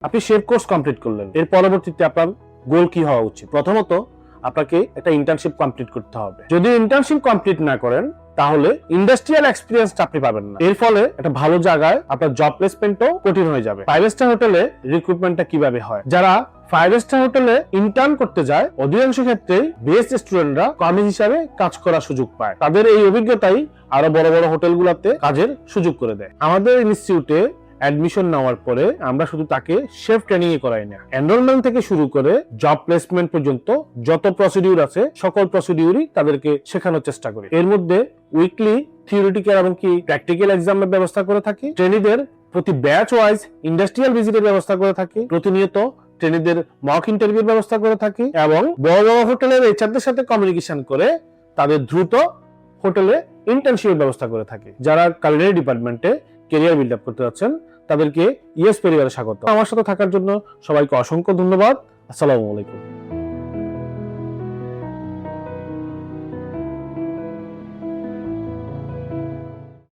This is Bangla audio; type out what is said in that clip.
আপনি শেফ কোর্স কমপ্লিট করলেন, এর পরবর্তীতে আপনার গোল কি হওয়া উচিত? প্রথমত আপনাকে একটা ইন্টার্নশিপ কমপ্লিট করতে হবে। যদি ইন্টার্নশিপ কমপ্লিট না করেন তাহলে ইন্ডাস্ট্রিয়াল এক্সপিরিয়েন্স আপনি পাবেন না। এর ফলে একটা ভালো জায়গায় আপনার জব প্লেসমেন্টও কঠিন হয়ে যাবে। 5 স্টার হোটেলে রিক্রুটমেন্টটা কিভাবে হয়? যারা 5 স্টার হোটেলে ইন্টার্ন করতে যায় অধিকাংশ ক্ষেত্রেই বেস্ট স্টুডেন্টরা কর্মী হিসাবে কাজ করার সুযোগ পায়। তাদের এই অভিজ্ঞতাই আরো বড় বড় হোটেলগুলোতে কাজের সুযোগ করে দেয়। আমাদের ইনস্টিটিউটে অ্যাডমিশন নেওয়ার পরে আমরা শুধু তাকে শেফ ট্রেনিং করাই না, এনরোলমেন্ট থেকে শুরু করে জব প্লেসমেন্ট পর্যন্ত যত প্রসিডিউর আছে সকল প্রসিডিউরই তাদেরকে শেখানোর চেষ্টা করি। এর মধ্যে উইকলি থিওরিটিক্যাল এবং কি প্র্যাকটিক্যাল এক্সামের ব্যবস্থা করে থাকি। ট্রেনিদের প্রতি ব্যাচ ওয়াইজ ইন্ডাস্ট্রিয়াল ভিজিটের ব্যবস্থা করে থাকি। প্রতিনিয়ত ট্রেনিদের মক ইন্টারভিউর ব্যবস্থা করে থাকি এবং বড় বড় হোটেলের এইচআরদের সাথে কমিউনিকেশন করে তাদের দ্রুত হোটেলে ইন্টার্নশিপের ব্যবস্থা করে থাকি। যারা কালিনারি ডিপার্টমেন্টে ক্যারিয়ার বিল্ড আপ করতে যাচ্ছেন তাদেরকে ইয়েস পরিবারে স্বাগত। আমার সাথে থাকার জন্য সবাইকে অসংখ্য ধন্যবাদ। আসসালামু আলাইকুম।